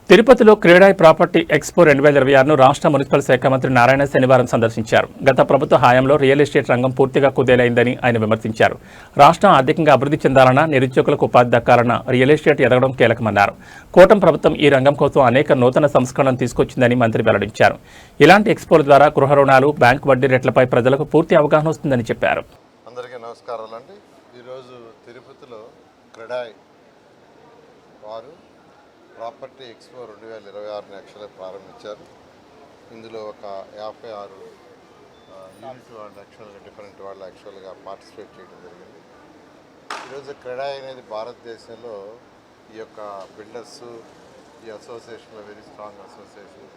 తిరుపతిలో క్రీడాయి property expo 2026ను రాష్ట్ర municipal శాఖ మంత్రి నారాయణ శనివారం సందర్శించారు. గత ప్రభుత్వ హయాంలో రియల్ ఎస్టేట్ రంగం పూర్తిగా కుదేలైందని ఆయన విమర్శించారు. రాష్ట్రం ఆర్థికంగా అభివృద్ధి చెందాలన్నా, నిరుద్యోగులకు ఉపాధి దక్కాలన్నా రియల్ ఎస్టేట్ ఎదగడం కీలకమన్నారు. కూటమి ప్రభుత్వం ఈ రంగం కోసం అనేక నూతన సంస్కరణలు తీసుకొచ్చిందని మంత్రి వెల్లడించారు. ఇలాంటి ఎక్స్పోల ద్వారా గృహ రుణాలు, బ్యాంకు వడ్డీ రేట్లపై ప్రజలకు పూర్తి అవగాహన వస్తుందని చెప్పారు. అందరికీ నమస్కారాలండి. ఈరోజు తిరుపతిలో క్రీడాయి వారు ప్రాపర్టీ ఎక్స్పో 2026ని యాక్చువల్గా ప్రారంభించారు. ఇందులో ఒక 56 యూనిట్ వాళ్ళు యాక్చువల్గా డిఫరెంట్ వాళ్ళు యాక్చువల్గా పార్టిసిపేట్ చేయడం జరిగింది. ఈరోజు క్రీడాయి అనేది భారతదేశంలో ఈ యొక్క బిల్డర్స్ ఈ అసోసియేషన్లో వెరీ స్ట్రాంగ్ అసోసియేషన్.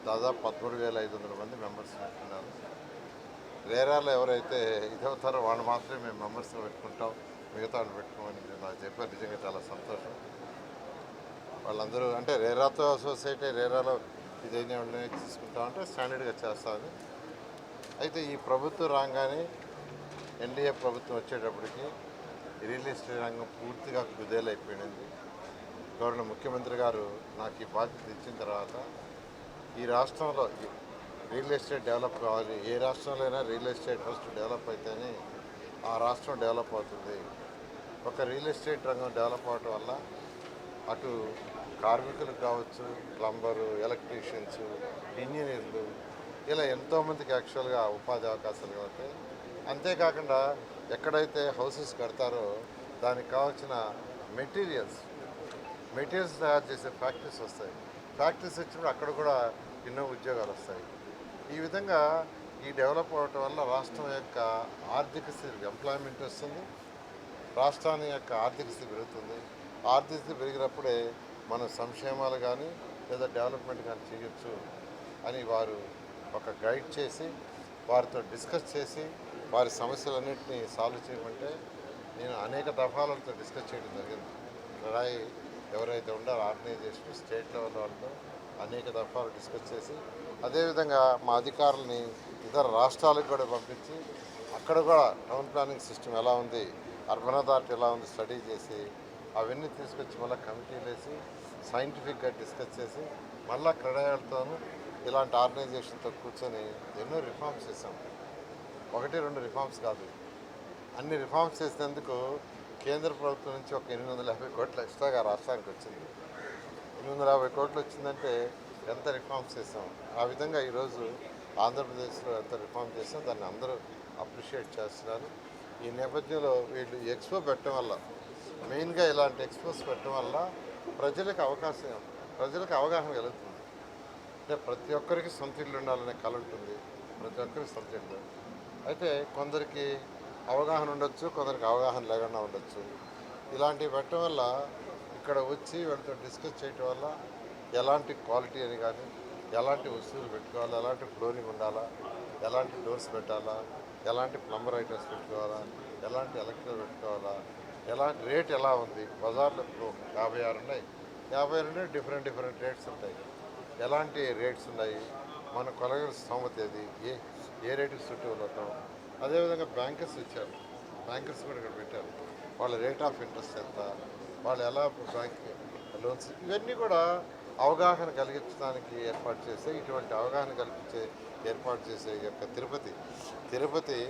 దాదాపు 13,500 మంది మెంబర్స్ పెట్టుకున్నారు. రేరాలో ఎవరైతే ఇదవుతారో వాళ్ళు మాత్రమే మేము మెంబర్స్గా పెట్టుకుంటాం, మిగతా వాళ్ళు పెట్టుకోమని నాకు చెప్పారు. నిజంగా చాలా సంతోషం. వాళ్ళందరూ అంటే రేరాతో అసోసియేట్ రేరాలో ఇదైన వాళ్ళని తీసుకుంటామంటే స్టాండర్డ్గా చేస్తామని. అయితే ఈ ప్రభుత్వం రాగానే ఎన్డీఏ ప్రభుత్వం వచ్చేటప్పటికి రియల్ ఎస్టేట్ రంగం పూర్తిగా కుదేలైపోయింది. గవర్నర్ ముఖ్యమంత్రి గారు నాకు ఈ బాధ్యత ఇచ్చిన తర్వాత ఈ రాష్ట్రంలో రియల్ ఎస్టేట్ డెవలప్ కావాలి. ఏ రాష్ట్రంలో అయినా రియల్ ఎస్టేట్ ఫస్ట్ డెవలప్ అయితేనే ఆ రాష్ట్రం డెవలప్ అవుతుంది. ఒక రియల్ ఎస్టేట్ రంగం డెవలప్ అవడం వల్ల అటు కార్మికులు కావచ్చు, ప్లంబరు, ఎలక్ట్రీషియన్స్, ఇంజనీర్లు, ఇలా ఎంతోమందికి యాక్చువల్గా ఉపాధి అవకాశాలు అవుతాయి. అంతేకాకుండా ఎక్కడైతే హౌసెస్ కడతారో దానికి కావాల్సిన మెటీరియల్స్ తయారు చేసే ఫ్యాక్టరీస్ వస్తాయి. ఫ్యాక్టరీస్ వచ్చినప్పుడు అక్కడ కూడా ఎన్నో ఉద్యోగాలు వస్తాయి. ఈ విధంగా ఈ డెవలప్ అవ్వటం వల్ల రాష్ట్రం యొక్క ఆర్థిక స్థితి, ఎంప్లాయ్మెంట్ వస్తుంది, రాష్ట్రాన్ని యొక్క ఆర్థిక స్థితి పెరుగుతుంది. ఆర్థిక స్థితి పెరిగినప్పుడే మనం సంక్షేమాలు కానీ లేదా డెవలప్మెంట్ కానీ చేయొచ్చు అని వారు ఒక గైడ్ చేసి వారితో డిస్కస్ చేసి వారి సమస్యలన్నింటినీ సాల్వ్ చేయమంటే నేను అనేక దఫాలతో డిస్కస్ చేయడం జరిగింది. క్రీడాయి ఎవరైతే ఉండారో ఆర్గనైజేషన్ స్టేట్ లెవెల్ వాళ్ళతో అనేక దఫాలు డిస్కస్ చేసి, అదేవిధంగా మా అధికారులని ఇతర రాష్ట్రాలకు కూడా పంపించి అక్కడ కూడా టౌన్ ప్లానింగ్ సిస్టమ్ ఎలా ఉంది, అర్బన్ అథారిటీ ఎలా ఉంది స్టడీ చేసి అవన్నీ తీసుకొచ్చి మళ్ళీ కమిటీలు వేసి సైంటిఫిక్గా డిస్కస్ చేసి మళ్ళీ క్రీడాలతోనూ ఇలాంటి ఆర్గనైజేషన్తో కూర్చొని ఎన్నో రిఫార్మ్స్ చేసాం. 1-2 రిఫార్మ్స్ కాదు, అన్ని రిఫార్మ్స్ చేసినందుకు కేంద్ర ప్రభుత్వం నుంచి ఒక 850 కోట్లు ఎక్స్ట్రాగా రాష్ట్రానికి వచ్చింది. 850 కోట్లు వచ్చిందంటే ఎంత రిఫార్మ్స్ చేసాం. ఆ విధంగా ఈరోజు ఆంధ్రప్రదేశ్లో ఎంత రిఫార్మ్ చేసాం దాన్ని అందరూ అప్రిషియేట్ చేస్తున్నారు. ఈ నేపథ్యంలో వీళ్ళు ఎక్స్పో పెట్టడం వల్ల, మెయిన్గా ఇలాంటి ఎక్స్పోస్ పెట్టడం వల్ల ప్రజలకు అవగాహన కలుగుతుంది. అంటే ప్రతి ఒక్కరికి సొంత ఇల్లు ఉండాలనే కళ ఉంటుంది, ప్రతి ఒక్కరికి సొంత ఇల్లు. అయితే కొందరికి అవగాహన ఉండొచ్చు, కొందరికి అవగాహన లేకుండా ఉండొచ్చు. ఇలాంటివి పెట్టడం వల్ల ఇక్కడ వచ్చి వీళ్ళతో డిస్కస్ చేయటం వల్ల ఎలాంటి క్వాలిటీ అని కానీ, ఎలాంటి వస్తువులు పెట్టుకోవాలా, ఎలాంటి ఫ్లోరింగ్ ఉండాలా, ఎలాంటి డోర్స్ పెట్టాలా, ఎలాంటి ప్లంబర్ ఐటమ్స్ పెట్టుకోవాలా, ఎలాంటి ఎలక్ట్రికల్ పెట్టుకోవాలా, ఎలాంటి రేట్ ఎలా ఉంది. బజార్లో 56 ఉన్నాయి, 52 డిఫరెంట్ రేట్స్ ఉంటాయి. ఎలాంటి రేట్స్ ఉన్నాయి, మన కొలగల స్థోమత ఏది, ఏ రేటుకి సూటబుల్ అవుతాం. అదేవిధంగా బ్యాంకర్స్ ఇచ్చారు, బ్యాంకర్స్ కూడా ఇక్కడ పెట్టారు. వాళ్ళ రేట్ ఆఫ్ ఇంట్రెస్ట్ ఎంత, వాళ్ళు ఎలా బ్యాంక్ లోన్స్, ఇవన్నీ కూడా అవగాహన కలిగించడానికి ఏర్పాటు చేసే, ఇటువంటి అవగాహన ఏర్పాటు చేసే ఈ యొక్క తిరుపతి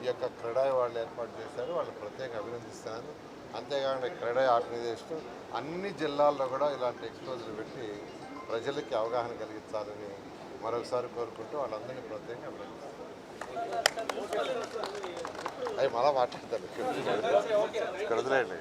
ఈ యొక్క క్రీడాయి వాళ్ళు ఏర్పాటు చేశారు. వాళ్ళు ప్రత్యేకంగా అభినందిస్తున్నాను. అంతేకాకుండా క్రీడాయి ఆర్గనైజేషన్ అన్ని జిల్లాల్లో కూడా ఇలాంటి ఎక్స్పోజర్ పెట్టి ప్రజలకి అవగాహన కలిగించాలని మరొకసారి కోరుకుంటూ వాళ్ళందరినీ ప్రత్యేకంగా అభినందిస్తాను. అవి మళ్ళా మాట్లాడతాను, ఇక్కడ వదిలేయండి.